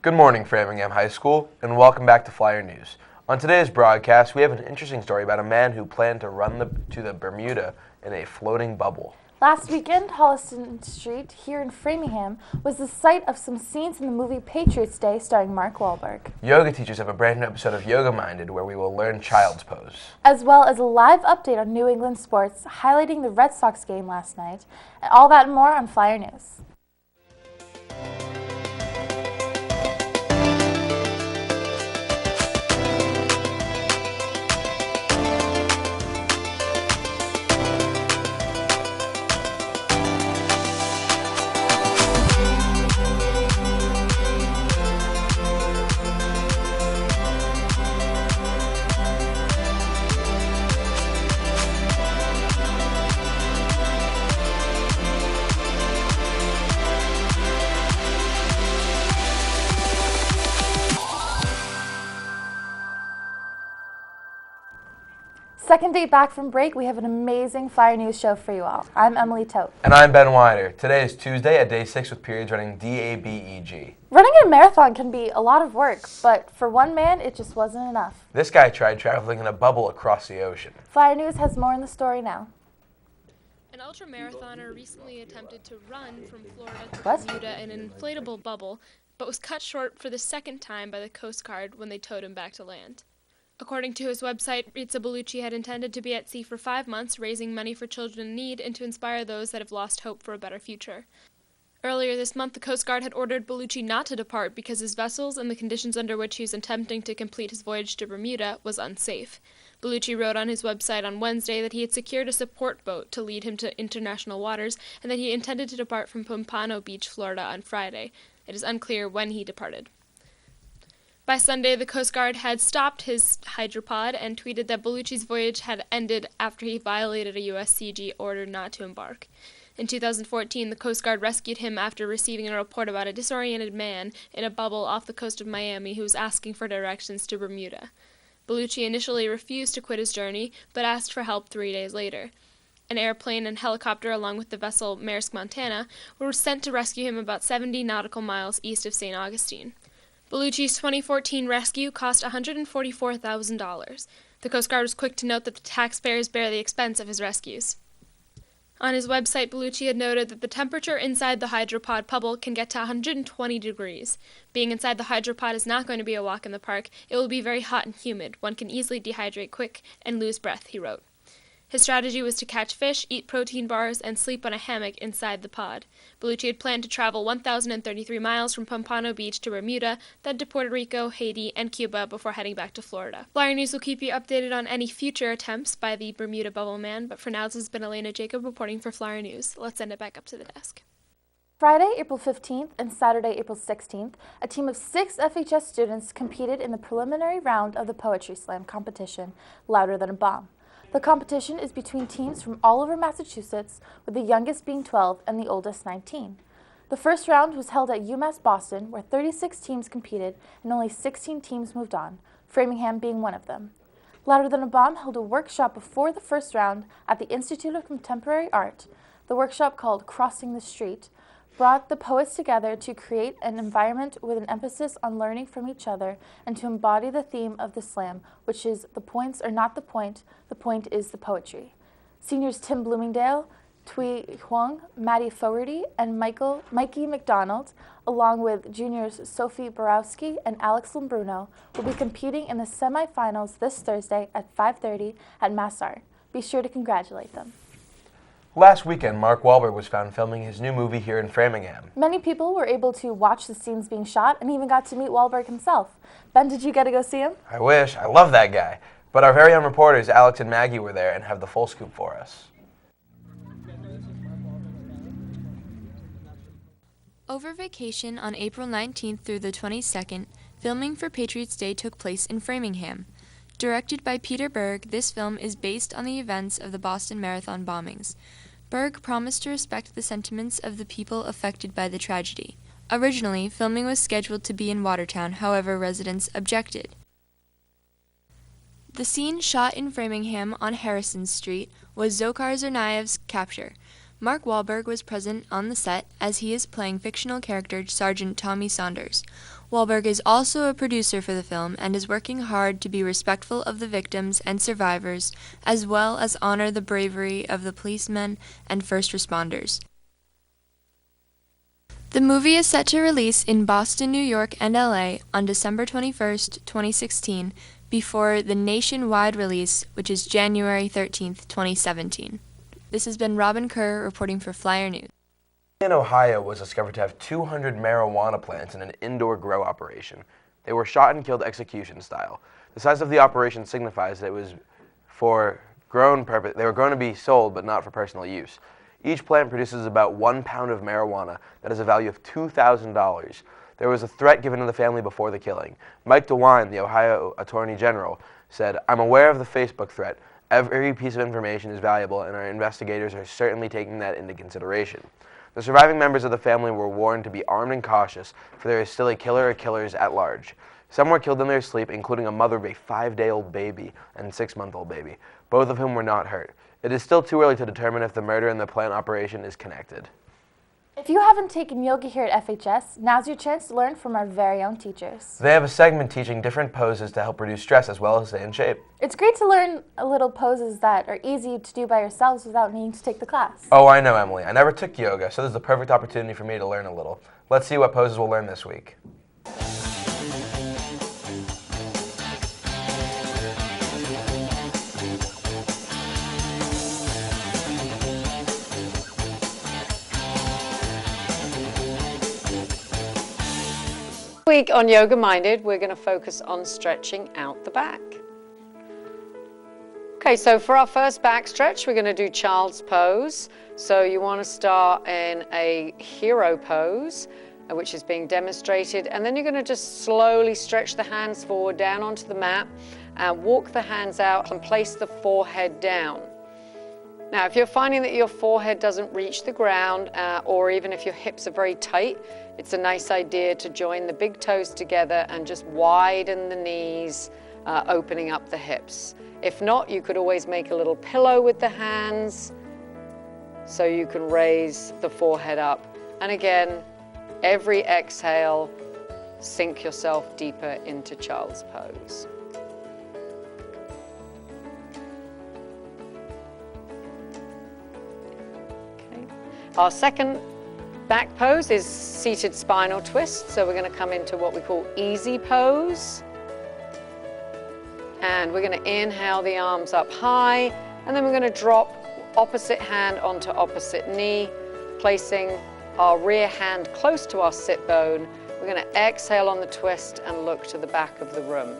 Good morning, Framingham High School, and welcome back to Flyer News. On today's broadcast, we have an interesting story about a man who planned to run to the Bermuda in a floating bubble. Last weekend, Holliston Street here in Framingham was the site of some scenes in the movie Patriots Day starring Mark Wahlberg. Yoga teachers have a brand new episode of Yoga Minded where we will learn child's pose. As well as a live update on New England sports highlighting the Red Sox game last night. And all that and more on Flyer News. Second day back from break, we have an amazing Flyer News show for you all. I'm Emily Tote. And I'm Ben Wider. Today is Tuesday at day 6 with periods running D-A-B-E-G. Running a marathon can be a lot of work, but for one man, it just wasn't enough. This guy tried traveling in a bubble across the ocean. Flyer News has more in the story now. An ultramarathoner recently attempted to run from Florida to What? Bermuda in an inflatable bubble, but was cut short for the second time by the Coast Guard when they towed him back to land. According to his website, Rizza Bellucci had intended to be at sea for 5 months, raising money for children in need and to inspire those that have lost hope for a better future. Earlier this month, the Coast Guard had ordered Bellucci not to depart because his vessels and the conditions under which he was attempting to complete his voyage to Bermuda was unsafe. Bellucci wrote on his website on Wednesday that he had secured a support boat to lead him to international waters and that he intended to depart from Pompano Beach, Florida on Friday. It is unclear when he departed. By Sunday, the Coast Guard had stopped his hydropod and tweeted that Bellucci's voyage had ended after he violated a USCG order not to embark. In 2014, the Coast Guard rescued him after receiving a report about a disoriented man in a bubble off the coast of Miami who was asking for directions to Bermuda. Bellucci initially refused to quit his journey, but asked for help 3 days later. An airplane and helicopter, along with the vessel Maersk Montana, were sent to rescue him about 70 nautical miles east of St. Augustine. Bellucci's 2014 rescue cost $144,000. The Coast Guard was quick to note that the taxpayers bear the expense of his rescues. On his website, Bellucci had noted that the temperature inside the hydropod bubble can get to 120 degrees. Being inside the hydropod is not going to be a walk in the park. It will be very hot and humid. One can easily dehydrate quick and lose breath, he wrote. His strategy was to catch fish, eat protein bars, and sleep on a hammock inside the pod. Bellucci had planned to travel 1,033 miles from Pompano Beach to Bermuda, then to Puerto Rico, Haiti, and Cuba before heading back to Florida. Flyer News will keep you updated on any future attempts by the Bermuda Bubble Man, but for now this has been Elena Jacob reporting for Flyer News. Let's send it back up to the desk. Friday, April 15th and Saturday, April 16th, a team of 6 FHS students competed in the preliminary round of the Poetry Slam competition, Louder Than a Bomb. The competition is between teams from all over Massachusetts, with the youngest being 12 and the oldest 19. The first round was held at UMass Boston, where 36 teams competed and only 16 teams moved on, Framingham being one of them. Louder Than a Bomb held a workshop before the first round at the Institute of Contemporary Art. The workshop, called Crossing the Street, brought the poets together to create an environment with an emphasis on learning from each other and to embody the theme of the slam, which is the points are not the point is the poetry. Seniors Tim Bloomingdale, Thuy Huang, Maddie Fogarty, and Mikey McDonald, along with juniors Sophie Borowski and Alex Lombruno, will be competing in the semifinals this Thursday at 5:30 at MassArt. Be sure to congratulate them. Last weekend, Mark Wahlberg was found filming his new movie here in Framingham. Many people were able to watch the scenes being shot and even got to meet Wahlberg himself. Ben, did you get to go see him? I wish. I love that guy. But our very own reporters, Alex and Maggie, were there and have the full scoop for us. Over vacation on April 19th through the 22nd, filming for Patriots Day took place in Framingham. Directed by Peter Berg, this film is based on the events of the Boston Marathon bombings. Berg promised to respect the sentiments of the people affected by the tragedy. Originally, filming was scheduled to be in Watertown, however, residents objected. The scene shot in Framingham on Harrison Street was Dzhokhar Tsarnaev's capture. Mark Wahlberg was present on the set as he is playing fictional character Sergeant Tommy Saunders. Wahlberg is also a producer for the film and is working hard to be respectful of the victims and survivors, as well as honor the bravery of the policemen and first responders. The movie is set to release in Boston, New York, and LA on December 21st, 2016, before the nationwide release, which is January 13th, 2017. This has been Robin Kerr reporting for Flyer News. In Ohio was discovered to have 200 marijuana plants in an indoor grow operation. They were shot and killed execution style. The size of the operation signifies that it was for grown purpose. They were grown to be sold, but not for personal use. Each plant produces about 1 pound of marijuana that has a value of $2,000. There was a threat given to the family before the killing. Mike DeWine, the Ohio Attorney General, said, "I'm aware of the Facebook threat. Every piece of information is valuable, and our investigators are certainly taking that into consideration." The surviving members of the family were warned to be armed and cautious, for there is still a killer or killers at large. Some were killed in their sleep, including a mother of a 5-day-old baby and 6-month-old baby, both of whom were not hurt. It is still too early to determine if the murder and the plant operation is connected. If you haven't taken yoga here at FHS, now's your chance to learn from our very own teachers. They have a segment teaching different poses to help reduce stress as well as stay in shape. It's great to learn little poses that are easy to do by yourselves without needing to take the class. Oh, I know, Emily. I never took yoga, so this is the perfect opportunity for me to learn a little. Let's see what poses we'll learn this week. Week on Yoga Minded, we're going to focus on stretching out the back. Okay, so for our first back stretch, we're going to do child's pose. So you want to start in a hero pose, which is being demonstrated, and then you're going to just slowly stretch the hands forward down onto the mat and walk the hands out and place the forehead down. Now, if you're finding that your forehead doesn't reach the ground, or even if your hips are very tight, it's a nice idea to join the big toes together and just widen the knees, opening up the hips. If not, you could always make a little pillow with the hands so you can raise the forehead up. And again, every exhale, sink yourself deeper into child's pose. Our second back pose is seated spinal twist. So we're going to come into what we call easy pose. And we're going to inhale the arms up high, and then we're going to drop opposite hand onto opposite knee, placing our rear hand close to our sit bone. We're going to exhale on the twist and look to the back of the room.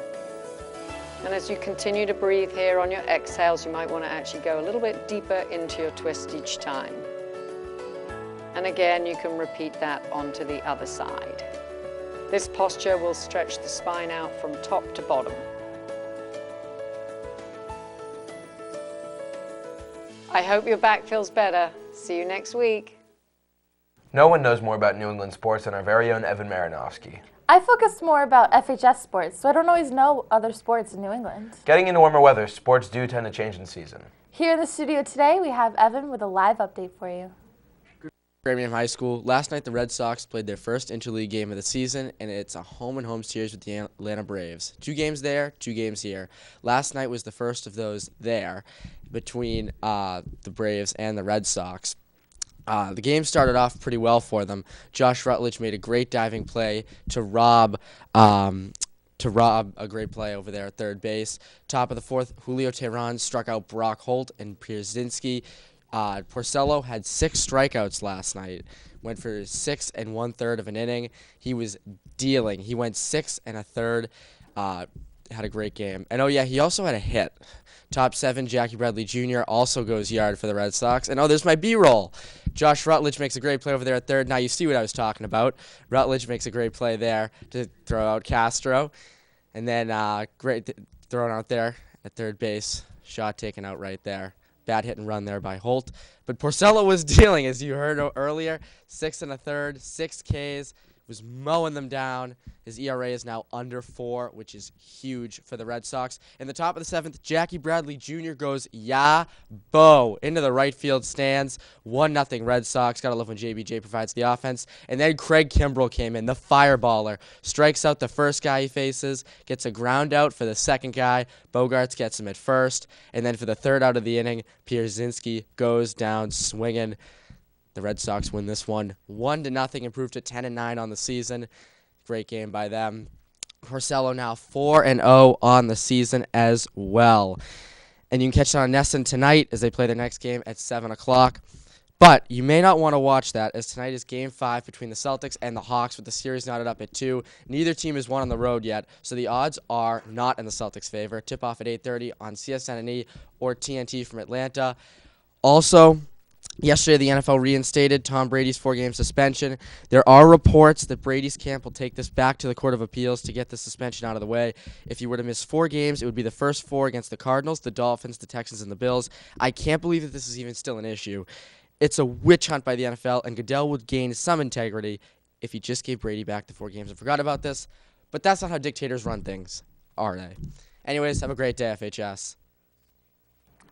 And as you continue to breathe here on your exhales, you might want to actually go a little bit deeper into your twist each time. And again, you can repeat that onto the other side. This posture will stretch the spine out from top to bottom. I hope your back feels better. See you next week. No one knows more about New England sports than our very own Evan Marinofsky. I focus more about FHS sports, so I don't always know other sports in New England. Getting into warmer weather, sports do tend to change in season. Here in the studio today, we have Evan with a live update for you. Framingham High School. Last night, the Red Sox played their first interleague game of the season, and it's a home-and-home series with the Atlanta Braves. 2 games there, 2 games here. Last night was the first of those there between the Braves and the Red Sox. The game started off pretty well for them. Josh Rutledge made a great diving play to rob a great play over there at third base. Top of the 4th, Julio Teheran struck out Brock Holt and Pierzynski. Porcello had 6 strikeouts last night. Went for 6 1/3 of an inning. He was dealing. He went 6 1/3. Had a great game. And oh yeah, he also had a hit. Top 7, Jackie Bradley Jr. also goes yard for the Red Sox. And oh, there's my B-roll. Josh Rutledge makes a great play over there at third. Now you see what I was talking about. Rutledge makes a great play there to throw out Castro. And then great thrown out there at third base. Shot taken out right there. Bad hit and run there by Holt. But Porcello was dealing, as you heard earlier. 6 1/3, 6 Ks. was mowing them down. His ERA is now under 4, which is huge for the Red Sox. In the top of the 7th, Jackie Bradley Jr. goes bo into the right field stands. 1-0 Red Sox. Gotta love when JBJ provides the offense. And then Craig Kimbrell came in, the fireballer. Strikes out the first guy he faces, gets a ground out for the second guy. Bogarts gets him at first. And then for the third out of the inning, Pierzynski goes down swinging. The Red Sox win this one 1-0, improved to 10-9 on the season. Great game by them. Porcello now 4-0 on the season as well. And you can catch it on NESN tonight as they play their next game at 7 o'clock. But you may not want to watch that, as tonight is Game 5 between the Celtics and the Hawks, with the series knotted up at 2. Neither team has won on the road yet, so the odds are not in the Celtics' favor. Tip-off at 8:30 on CSN&E or TNT from Atlanta. Also, yesterday, the NFL reinstated Tom Brady's 4-game suspension. There are reports that Brady's camp will take this back to the Court of Appeals to get the suspension out of the way. If he were to miss 4 games, it would be the first 4 against the Cardinals, the Dolphins, the Texans, and the Bills. I can't believe that this is even still an issue. It's a witch hunt by the NFL, and Goodell would gain some integrity if he just gave Brady back the 4 games and forgot about this. But that's not how dictators run things, are they? Anyways, have a great day, FHS.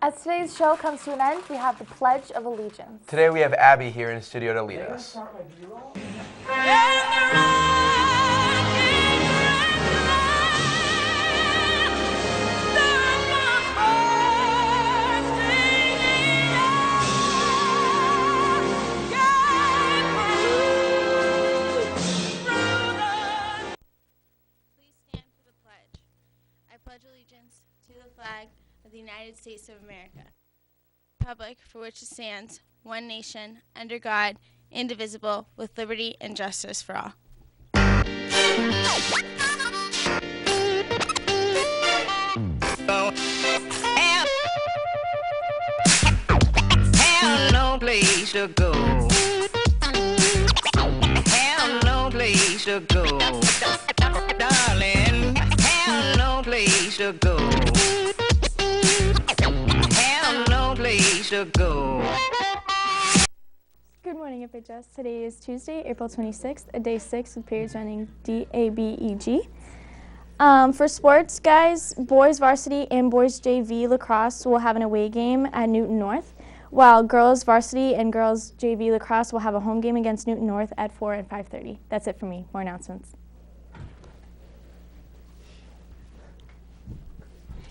As today's show comes to an end, we have the Pledge of Allegiance. Today we have Abby here in studio to lead us. Please stand for the pledge. I pledge allegiance to the flag of the United States of America, the republic for which it stands, one nation, under God, indivisible, with liberty and justice for all. Have no place to go. Have no place to go. Darling, have no place to go. Have no place to go. Good morning, FHS. Today is Tuesday, April 26th, a day 6 with periods running DABEG. For sports, guys, boys varsity and boys JV lacrosse will have an away game at Newton North, while girls varsity and girls JV lacrosse will have a home game against Newton North at 4 and 5:30. That's it for me. More announcements.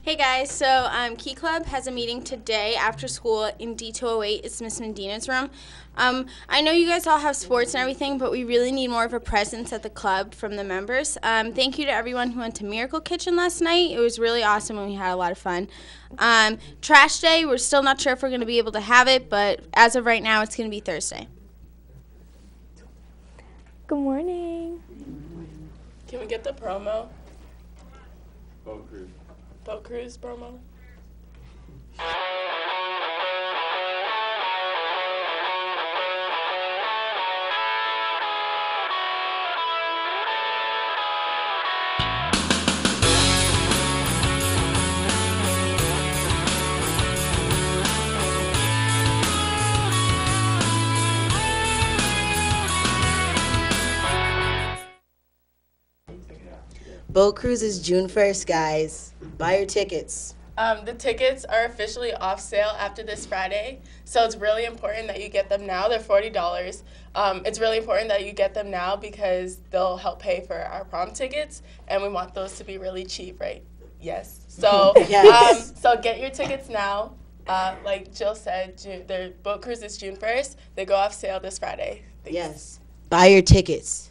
Hey guys, so Key Club has a meeting today after school in D208. It's Miss Medina's room. I know you guys all have sports and everything, but we really need more of a presence at the club from the members. Thank you to everyone who went to Miracle Kitchen last night. It was really awesome and we had a lot of fun. Trash Day, we're still not sure if we're going to be able to have it, but as of right now, it's going to be Thursday. Good morning. Can we get the promo? Boat Cruise promo. Boat Cruise is June 1st, guys. Buy your tickets. The tickets are officially off sale after this Friday, so it's really important that you get them now. They're $40. It's really important that you get them now because they'll help pay for our prom tickets, and we want those to be really cheap, right? Yes. So, Yes. So get your tickets now. Like Jill said, their Boat Cruise is June 1st. They go off sale this Friday. Thanks. Yes. Buy your tickets.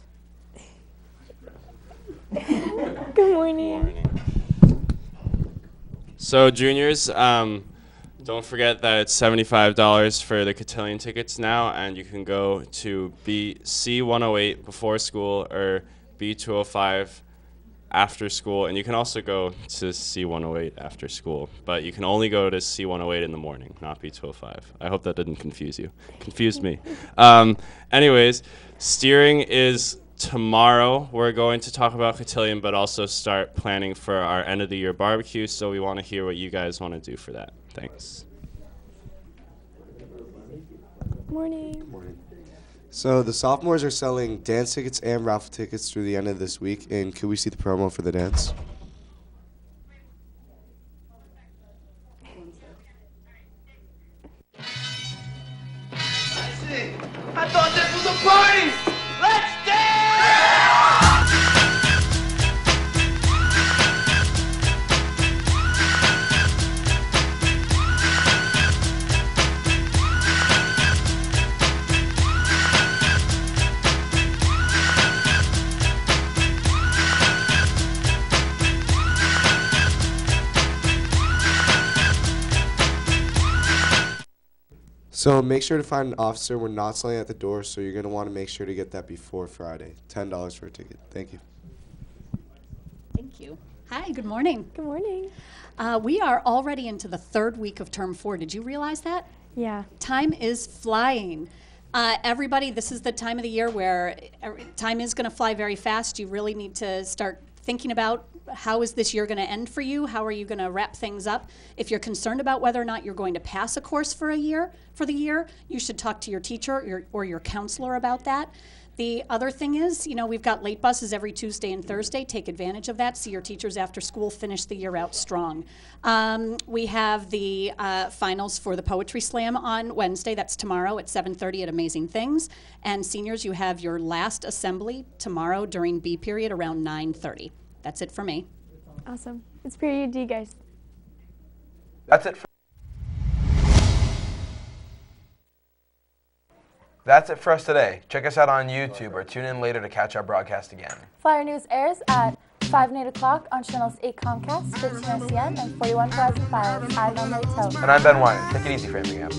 Good morning. So juniors, don't forget that it's $75 for the cotillion tickets now, and you can go to C108 before school or B205 after school, and you can also go to C108 after school, but you can only go to C108 in the morning, not B205. I hope that didn't confuse you. Confused me. Anyways, steering is tomorrow. We're going to talk about cotillion, but also start planning for our end of the year barbecue, so we want to hear what you guys want to do for that. Thanks. Morning. So the sophomores are selling dance tickets and raffle tickets through the end of this week. And could we see the promo for the dance? I thought this was a party! Let's dance! So make sure to find an officer. We're not selling at the door, so you're going to want to make sure to get that before Friday. $10 for a ticket. Thank you. Thank you. Hi, good morning. Good morning. We are already into the third week of term 4. Did you realize that? Yeah. Time is flying. Everybody, this is the time of the year where time is going to fly very fast. You really need to start thinking about how is this year going to end for you? How are you going to wrap things up? If you're concerned about whether or not you're going to pass a course for the year, you should talk to your teacher or your counselor about that. The other thing is, we've got late buses every Tuesday and Thursday. Take advantage of that. See your teachers after school. Finish the year out strong. We have the finals for the Poetry Slam on Wednesday. That's tomorrow at 7:30 at Amazing Things. And seniors, you have your last assembly tomorrow during B period around 9:30. That's it for me. Awesome. It's period D, guys. That's it for us today. Check us out on YouTube or tune in later to catch our broadcast again. Flyer News airs at 5 and 8 o'clock on channels 8 Comcast, 13 SCN, and 41 Verizon Files. I'm Emily Tote. And I'm Ben Wyatt. Take it easy, Framingham.